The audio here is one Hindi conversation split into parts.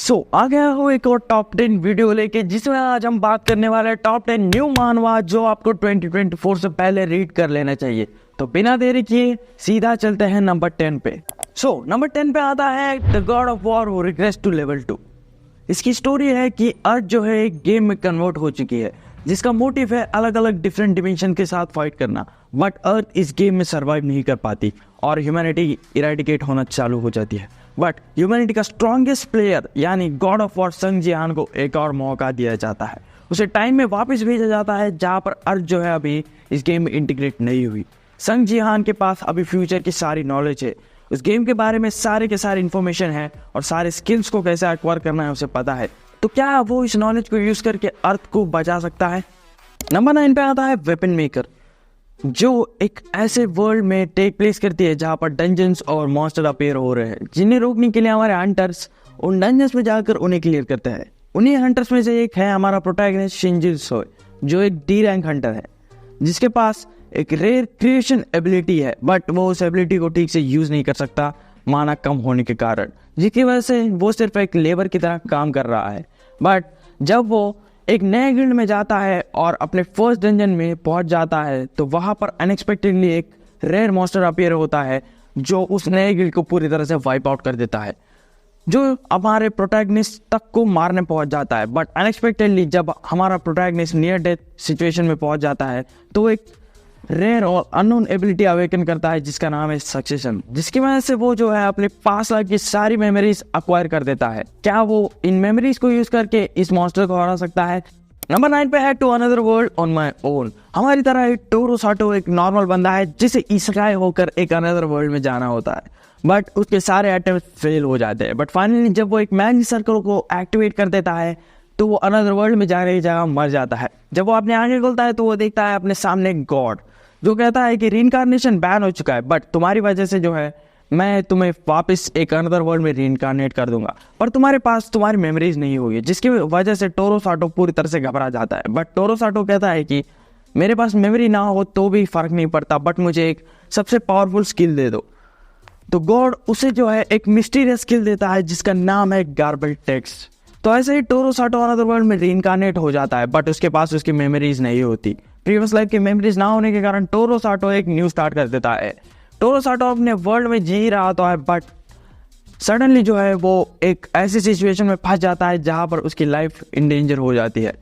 आ गया हो एक और टॉप 10 वीडियो लेके, जिसमें आज हम बात करने वाले हैं टॉप 10 न्यू मानवा जो आपको 2024 से पहले रीड कर लेना चाहिए। तो बिना देरी किए सीधा चलते हैं नंबर 10 पे। नंबर 10 पे आता है the god of war who regrets to level 2। इसकी स्टोरी है कि अर्थ जो है एक गेम में कन्वर्ट हो चुकी है, जिसका मोटिव है अलग अलग डिफरेंट डिमेंशन के साथ फाइट करना। बट अर्थ इस गेम में सर्वाइव नहीं कर पाती और ह्यूमैनिटी इरेडिकेट होना चालू हो जाती है। बट ह्यूमैनिटी का स्ट्रॉन्गेस्ट प्लेयर यानी गॉड ऑफ वॉर संग जिहान को एक और मौका दिया जाता है। उसे टाइम में वापस भेजा जाता है जहाँ पर अर्थ जो है अभी इस गेम में इंटीग्रेट नहीं हुई। संग जिहान के पास अभी फ्यूचर की सारी नॉलेज है, उस गेम के बारे में सारे के सारे इन्फॉर्मेशन है और सारे स्किल्स को कैसे एक्वायर करना है उसे पता है। तो क्या वो इस नॉलेज को यूज करके अर्थ को बचा सकता है? नंबर 9 पे आता है वेपन मेकर, जो एक ऐसे वर्ल्ड में टेक प्लेस करती है जहाँ पर डंजन्स और मॉन्स्टर अपीयर हो रहे हैं, जिन्हें रोकने के लिए हमारे हंटर्स उन डंजन्स में जाकर उन्हें क्लियर करते हैं। उन्हीं हंटर्स में से एक है हमारा प्रोटैगनिस्ट शिनजी सोय, जो एक डी रैंक हंटर है, जिसके पास एक रेयर क्रिएशन एबिलिटी है, बट वो उस एबिलिटी को ठीक से यूज नहीं कर सकता माना कम होने के कारण, जिसकी वजह से वो सिर्फ एक लेबर की तरह काम कर रहा है। बट जब वो एक नए गिल्ड में जाता है और अपने फर्स्ट डंजन में पहुंच जाता है, तो वहां पर अनएक्सपेक्टेडली एक रेयर मॉन्स्टर अपीयर होता है जो उस नए गिल्ड को पूरी तरह से वाइप आउट कर देता है, जो हमारे प्रोटैगनिस्ट तक को मारने पहुंच जाता है। बट अनएक्सपेक्टेडली जब हमारा प्रोटैगनिस्ट नियर डेथ सिचुएशन में पहुंच जाता है, तो एक रेयर और अननोन एबिलिटी अवेकन करता है जिसका नाम है सक्सेशन, जिसकी वजह से वो जो है अपने पास लाइफ की सारी मेमोरीज अक्वायर कर देता है। क्या वो इन मेमोरीज को यूज करके इस मॉन्स्टर को हरा सकता है? नंबर 9 पे है to another world on my own. हमारी तरह टोरो साटो एक नॉर्मल बंदा है जिसे इस्काई होकर एक अनदर वर्ल्ड में जाना होता है, बट उसके सारे अटेम्प्ट फेल हो जाते हैं। बट फाइनली जब वो एक मैजिक सर्कल को एक्टिवेट कर देता है, तो वो अनदर वर्ल्ड में जाने की जगह मर जाता है। जब वो अपने आगे खोलता है तो वो देखता है अपने सामने गॉड, जो कहता है कि रीइंकार्नेशन बैन हो चुका है, बट तुम्हारी वजह से जो है मैं तुम्हें वापस एक अनदर वर्ल्ड में रीइंकार्नेट कर दूंगा, पर तुम्हारे पास तुम्हारी मेमोरीज नहीं होगी, जिसकी वजह से टोरो साटो पूरी तरह से घबरा जाता है। बट टोरो साटो कहता है कि मेरे पास मेमोरी ना हो तो भी फर्क नहीं पड़ता, बट मुझे एक सबसे पावरफुल स्किल दे दो। तो गॉड उसे जो है एक मिस्टीरियस स्किल देता है जिसका नाम है गार्बल टेक्स्ट। तो ऐसे ही टोरो साटो अनदर वर्ल्ड में रीइंकार्नेट हो जाता है, बट उसके पास उसकी मेमोरीज नहीं होती। प्रीवियस लाइफ की मेमोरीज ना होने के कारण टोरो साटो एक न्यू स्टार्ट कर देता है। टोरो साटो अपने वर्ल्ड में जी रहा होता है, बट सडनली जो है वो एक ऐसी सिचुएशन में फंस जाता है जहां पर उसकी लाइफ इन डेंजर हो जाती है।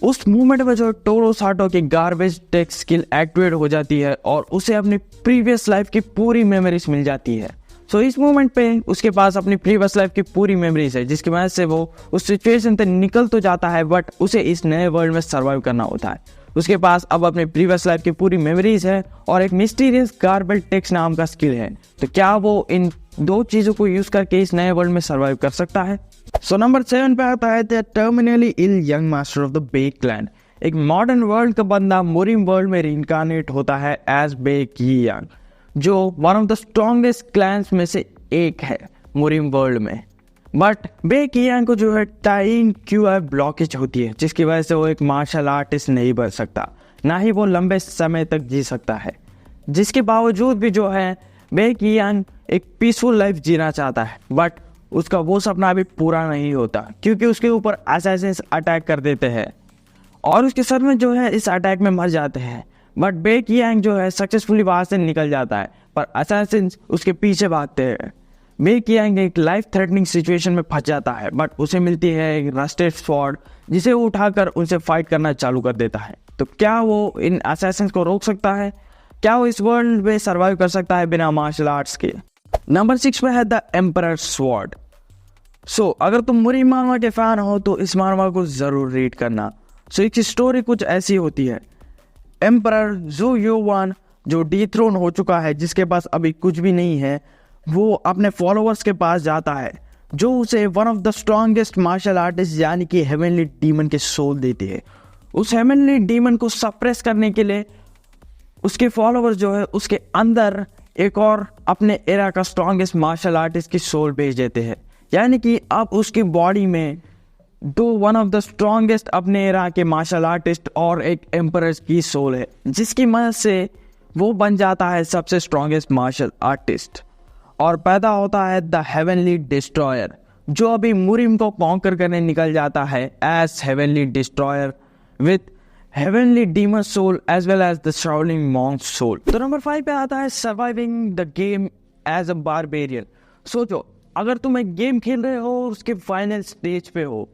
उस मोमेंट में जो टोरो साटो की गार्बेज टेक्स्ट स्किल एक्टिवेट हो जाती है और उसे अपनी प्रीवियस लाइफ की पूरी मेमोरीज मिल जाती है। इस मोमेंट पे उसके पास अपनी प्रीवियस लाइफ की पूरी मेमोरीज है, जिसकी वजह से वो उस सिचुएशन से निकल तो जाता है, बट उसे इस नए वर्ल्ड में सर्वाइव करना होता है। उसके पास अब अपनी प्रीवियस लाइफ की पूरी मेमोरीज है और एक मिस्टीरियस गार्बल टेक्स्ट नाम का स्किल है। तो क्या वो इन दो चीजों को यूज करके इस नए वर्ल्ड में सर्वाइव कर सकता है? नंबर 7 पे आता है the terminally ill young master of the bay clan. एक मॉडर्न वर्ल्ड का बंदा मोरिम वर्ल्ड में रीइंकार्नेट होता है एज बे की यंग, जो one of the strongest clans में से एक है मोरिम वर्ल्ड में। बट बे कियांग को जो है टाइन क्यूआई ब्लॉकेज होती है, जिसकी वजह से वो एक मार्शल आर्टिस्ट नहीं बन सकता, ना ही वो लंबे समय तक जी सकता है। जिसके बावजूद भी जो है बे कियांग एक पीसफुल लाइफ जीना चाहता है, बट उसका वो सपना अभी पूरा नहीं होता, क्योंकि उसके ऊपर असैसिन्स अटैक कर देते हैं और उसके सर में जो है इस अटैक में मर जाते हैं। बट बे कियांग जो है सक्सेसफुली वहां से निकल जाता है, पर असैसिन्स उसके पीछे भागते हैं। बे कियांग एक लाइफ थ्रेटनिंग सिचुएशन में फंस जाता है, बट उसे मिलती है एक रस्टेड स्वॉर्ड, जिसे वो उठाकर उनसे फाइट करना चालू कर देता है। तो क्या वो इन असैसिन्स को रोक सकता है? क्या वो इस वर्ल्ड में सर्वाइव कर सकता है बिना मार्शल आर्ट्स के? नंबर 6 पे है द एम्परर स्वॉर्ड। अगर तुम मुरी मानवा के फैन हो तो इस मानवा को जरूर रीड करना। इसकी स्टोरी कुछ ऐसी होती है। एम्परर जू युवान जो डीथ्रोन हो चुका है, जिसके पास अभी कुछ भी नहीं है, वो अपने फॉलोअर्स के पास जाता है, जो उसे one of the strongest martial artist यानी कि हेवनली डीमन के सोल देती है। उस हेवनली डीमन को सप्रेस करने के लिए उसके फॉलोअर्स जो है उसके अंदर एक और अपने एरा का स्ट्रॉन्गेस्ट मार्शल आर्टिस्ट की सोल भेज देते हैं, यानी कि अब उसकी बॉडी में दो वन ऑफ द स्ट्रॉन्गेस्ट अपने एरा के मार्शल आर्टिस्ट और एक एम्परर की सोल है, जिसकी मदद से वो बन जाता है सबसे स्ट्रॉन्गेस्ट मार्शल आर्टिस्ट और पैदा होता है द हेवनली डिस्ट्रॉयर, जो अभी मुरिम को कॉन्कर करने निकल जाता है as heavenly destroyer with heavenly demon soul as well as the Shaolin monk soul. तो नंबर 5 पे आता है surviving the game as a barbarian. सोचो, अगर तुम एक गेम खेल रहे हो और उसके फाइनल स्टेज पे हो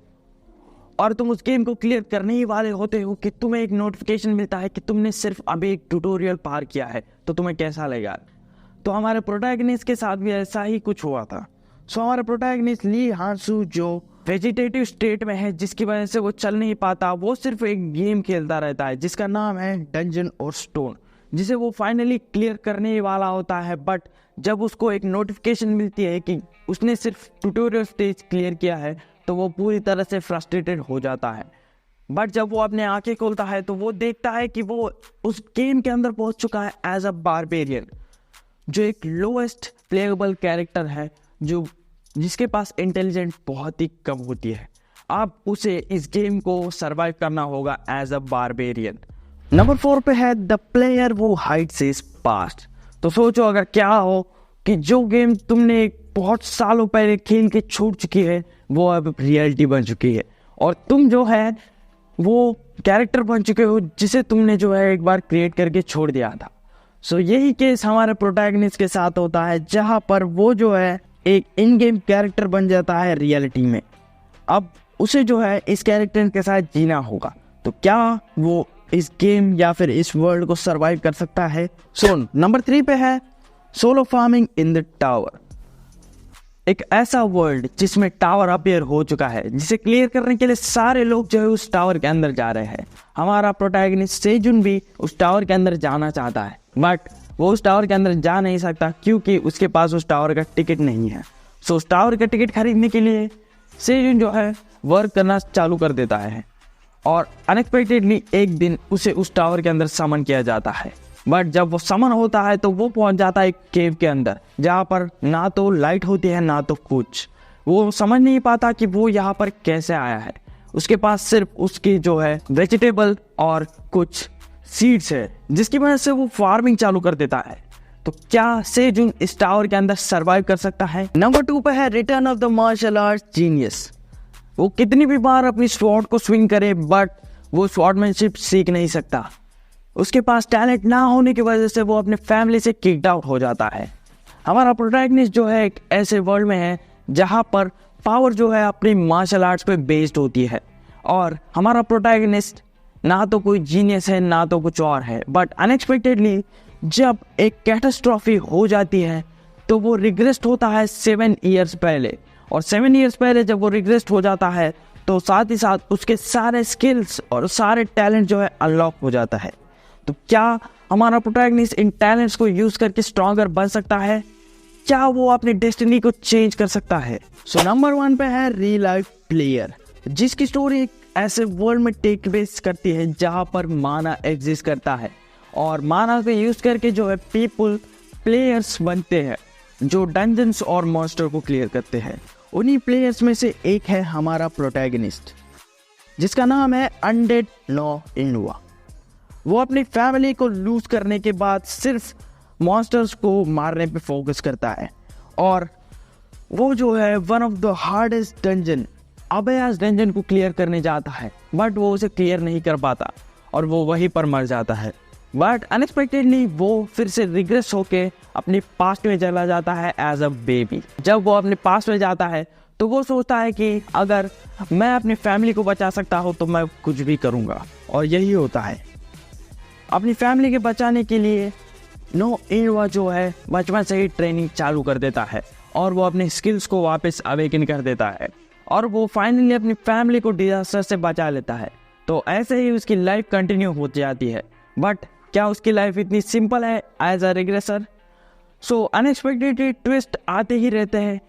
और तुम उस गेम को क्लियर करने ही वाले होते हो कि तुम्हें एक नोटिफिकेशन मिलता है कि तुमने सिर्फ अभी एक ट्यूटोरियल पार किया है, तो तुम्हें कैसा लगेगा? तो हमारे प्रोटैगनिस्ट के साथ भी ऐसा ही कुछ हुआ था। सो हमारा प्रोटैगनिस्ट ली हांसू जो वेजिटेटिव स्टेट में है, जिसकी वजह से वो चल नहीं पाता, वो सिर्फ एक गेम खेलता रहता है जिसका नाम है डंजन और स्टोन, जिसे वो फाइनली क्लियर करने ही वाला होता है। बट जब उसको एक नोटिफिकेशन मिलती है कि उसने सिर्फ ट्यूटोरियल स्टेज क्लियर किया है, तो वो पूरी तरह से फ्रस्ट्रेटेड हो जाता है। बट जब वो अपने आंखें खोलता है तो वो देखता है कि वो उस गेम के अंदर पहुंच चुका है एज अ बारबेरियन, जो एक लोएस्ट प्लेएबल कैरेक्टर है, जिसके पास इंटेलिजेंट बहुत ही कम होती है। अब उसे इस गेम को सरवाइव करना होगा एज अ बारबेरियन। नंबर 4 पे है द प्लेयर वो हाइड्स हिज पास्ट। तो सोचो, अगर क्या हो कि जो गेम तुमने बहुत सालों पहले खेल के छोड़ चुकी है वो अब रियलिटी बन चुकी है, और तुम जो है वो कैरेक्टर बन चुके हो जिसे तुमने जो है एक बार क्रिएट करके छोड़ दिया था। सो यही केस हमारे प्रोटैगनिस्ट के साथ होता है, जहां पर वो जो है एक इन गेम कैरेक्टर बन जाता है रियलिटी में। अब उसे जो है इस कैरेक्टर के साथ जीना होगा। तो क्या वो इस गेम या फिर इस वर्ल्ड को सरवाइव कर सकता है? सो नंबर 3 पे है solo farming in the tower. एक ऐसा वर्ल्ड जिसमें टावर अपीयर हो चुका है, जिसे क्लियर करने के लिए सारे लोग जो है उस टावर के अंदर जा रहे हैं। हमारा प्रोटैगनिस्ट सेजुन भी उस टावर के अंदर जाना चाहता है, बट वो उस टावर के अंदर जा नहीं सकता क्योंकि उसके पास उस टावर का टिकट नहीं है। सो उस टावर का टिकट खरीदने के लिए सेजुन जो है वर्क करना चालू कर देता है, और अनएक्सपेक्टेडली एक दिन उसे उस टावर के अंदर समन किया जाता है। बट जब वो समन होता है तो वो पहुंच जाता है एक केव के अंदर, जहाँ पर ना तो लाइट होती है ना तो कुछ। वो समझ नहीं पाता कि वो यहाँ पर कैसे आया है। उसके पास सिर्फ उसकी जो है वेजिटेबल और कुछ सीड्स है, जिसकी वजह से वो फार्मिंग चालू कर देता है। तो क्या सेजुन इस टावर के अंदर सरवाइव कर सकता है? नंबर 2 पे है return of the martial art genius. वो कितनी भी बार अपनी स्वॉर्ड को स्विंग करे, बट वो स्वॉर्डमैनशिप सीख नहीं सकता। उसके पास टैलेंट ना होने की वजह से वो अपने फैमिली से किक्ड आउट हो जाता है। हमारा प्रोटैगनिस्ट जो है एक ऐसे वर्ल्ड में है जहाँ पर पावर जो है अपनी मार्शल आर्ट्स पे बेस्ड होती है, और हमारा प्रोटैगनिस्ट ना तो कोई जीनियस है ना तो कुछ और है। बट अनएक्सपेक्टेडली जब एक कैटास्ट्रॉफी हो जाती है तो वो रिग्रेस्ट होता है 7 ईयर्स पहले, और 7 ईयर्स पहले जब वो रिग्रेस्ट हो जाता है तो साथ ही साथ उसके सारे स्किल्स और सारे टैलेंट जो है अनलॉक हो जाता है। तो क्या हमारा प्रोटैगनिस्ट इन टैलेंट्स को यूज करके स्ट्रॉन्गर बन सकता है? क्या वो अपनी डेस्टिनी को चेंज कर सकता है? सो नंबर 1 पे है रियल लाइफ प्लेयर, जिसकी स्टोरी एक ऐसे वर्ल्ड में टेक बेस करती है जहां पर माना एग्जिस्ट करता है, और माना को यूज करके जो है पीपल प्लेयर्स बनते हैं जो डंजन्स और मॉन्स्टर को क्लियर करते हैं। उन्हीं प्लेयर्स में से एक है हमारा प्रोटैगनिस्ट, जिसका नाम है अनडेड नो इनुआ। वो अपनी फैमिली को लूज करने के बाद सिर्फ मॉन्स्टर्स को मारने पे फोकस करता है, और वो जो है one of the hardest dungeon abyss dungeon को क्लियर करने जाता है, बट वो उसे क्लियर नहीं कर पाता और वो वहीं पर मर जाता है। बट अनएक्सपेक्टेडली वो फिर से रिग्रेस होके अपनी पास्ट में चला जाता है एज अ बेबी। जब वो अपने पास्ट में जाता है तो वो सोचता है कि अगर मैं अपनी फैमिली को बचा सकता हूँ तो मैं कुछ भी करूँगा, और यही होता है। अपनी फैमिली के बचाने के लिए नो इनुआ जो है बचपन से ही ट्रेनिंग चालू कर देता है, और वो अपने स्किल्स को वापस अवेकन कर देता है, और वो फाइनली अपनी फैमिली को डिजास्टर से बचा लेता है। तो ऐसे ही उसकी लाइफ कंटिन्यू हो जाती है। बट क्या उसकी लाइफ इतनी सिंपल है as a regressor? So unexpected twist आते ही रहते हैं,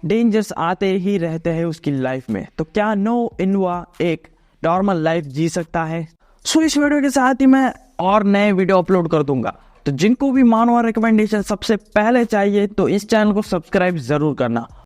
डेंजर्स आते ही रहते हैं उसकी लाइफ में। तो क्या नो इनुआ एक नॉर्मल लाइफ जी सकता है? सो इस वीडियो के साथ ही मैं और नए वीडियो अपलोड कर दूंगा। तो जिनको भी मानवा रिकमेंडेशन सबसे पहले चाहिए तो इस चैनल को सब्सक्राइब जरूर करना।